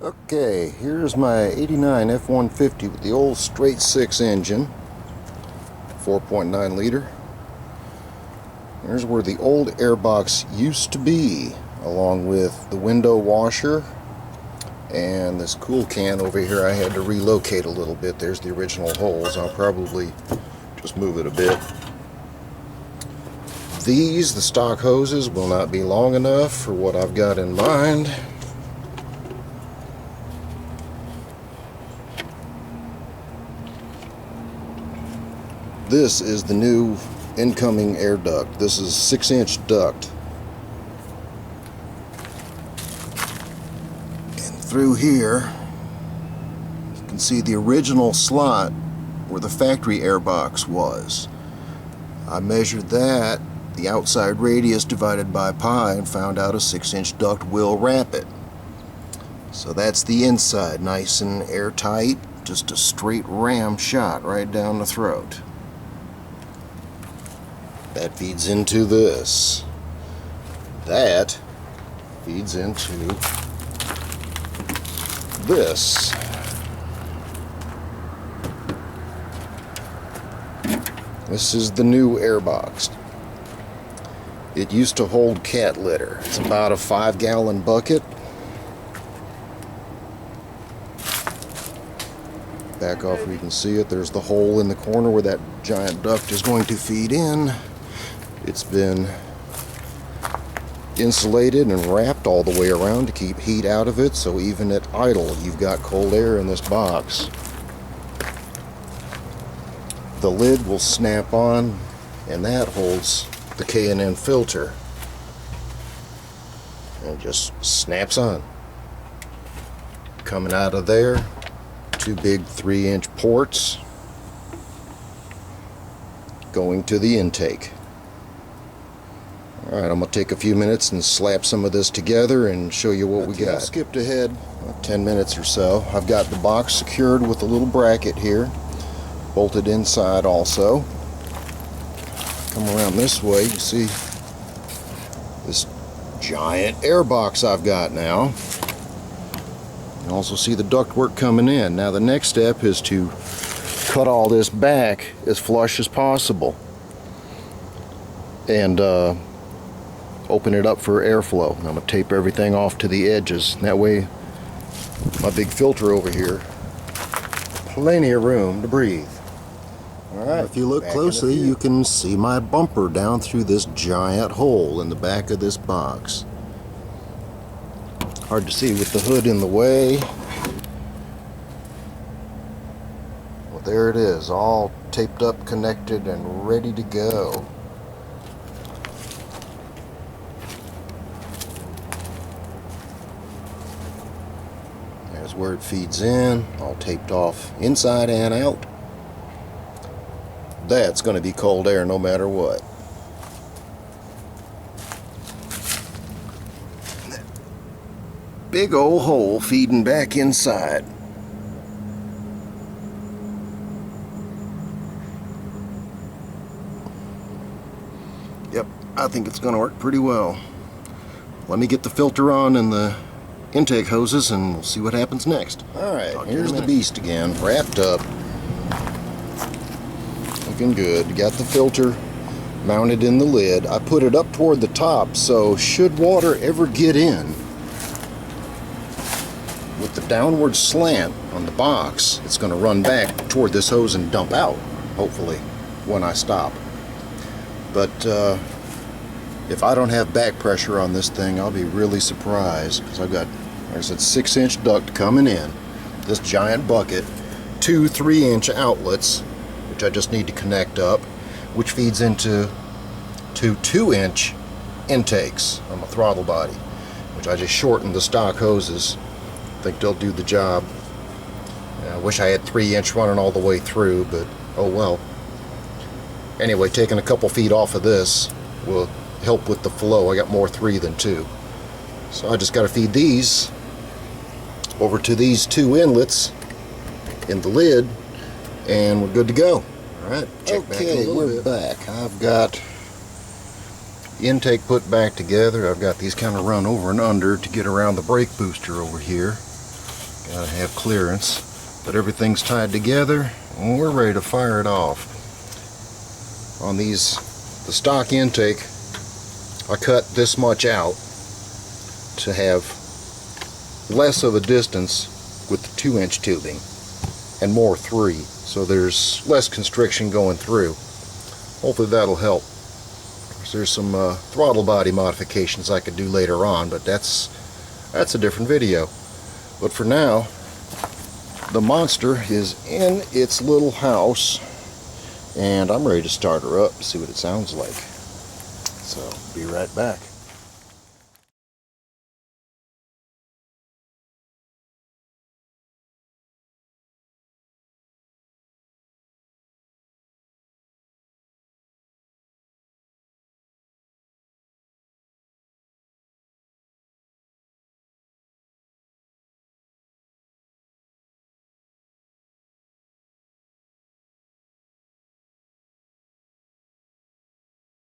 Okay, here's my 89 F-150 with the old straight 6 engine, 4.9 liter. Here's where the old airbox used to be, along with the window washer and this cool can over here. I had to relocate a little bit. There's the original holes. I'll probably just move it a bit. The stock hoses, will not be long enough for what I've got in mind. This is the new incoming air duct. This is 6-inch duct. And through here, you can see the original slot where the factory airbox was. I measured that, the outside radius divided by pi, and found out a 6-inch duct will wrap it. So that's the inside, nice and airtight, just a straight ram shot right down the throat. That feeds into this. That feeds into this. This is the new airbox. It used to hold cat litter. It's about a 5-gallon bucket. Back off where you can see it. There's the hole in the corner where that giant duct is going to feed in. It's been insulated and wrapped all the way around to keep heat out of it, so even at idle you've got cold air in this box. The lid will snap on, and that holds the K&N filter, and it just snaps on. Coming out of there, 2 big 3-inch ports going to the intake. Alright, I'm going to take a few minutes and slap some of this together and show you what we got. Skipped ahead 10 minutes or so. I've got the box secured with a little bracket here, bolted inside also. Come around this way, you see this giant airbox I've got now. You also see the ductwork coming in. Now the next step is to cut all this back as flush as possible and open it up for airflow. I'm going to tape everything off to the edges. That way my big filter over here, plenty of room to breathe. Alright, if you look closely, you can see my bumper down through this giant hole in the back of this box. Hard to see with the hood in the way. Well, there it is, all taped up, connected, and ready to go. There's where it feeds in, all taped off inside and out. That's going to be cold air no matter what. That big old hole feeding back inside. Yep, I think it's going to work pretty well. Let me get the filter on and the intake hoses and we'll see what happens next. Alright, here's the beast again, wrapped up. Looking good. Got the filter mounted in the lid. I put it up toward the top, so should water ever get in, with the downward slant on the box, it's going to run back toward this hose and dump out, hopefully, when I stop. But if I don't have back pressure on this thing, I'll be really surprised, because I've got, like I said, 6-inch duct coming in, this giant bucket, 2 3-inch outlets, which I just need to connect up, which feeds into 2 2-inch intakes on the throttle body, which I just shortened the stock hoses. I think they'll do the job. I wish I had 3-inch running all the way through, but oh well. Anyway, taking a couple feet off of this will help with the flow. I got more 3 than 2. So I just got to feed these over to these 2 inlets in the lid, and we're good to go. Alright, check back in a little bit. Back. I've got the intake put back together. I've got these kind of run over and under to get around the brake booster over here. Gotta have clearance, but everything's tied together and we're ready to fire it off. On the stock intake, I cut this much out to have less of a distance with the 2-inch tubing and more 3, so there's less constriction going through. Hopefully that'll help. There's some throttle body modifications I could do later on, but that's a different video. But for now, the monster is in its little house and I'm ready to start her up, see what it sounds like. So be right back.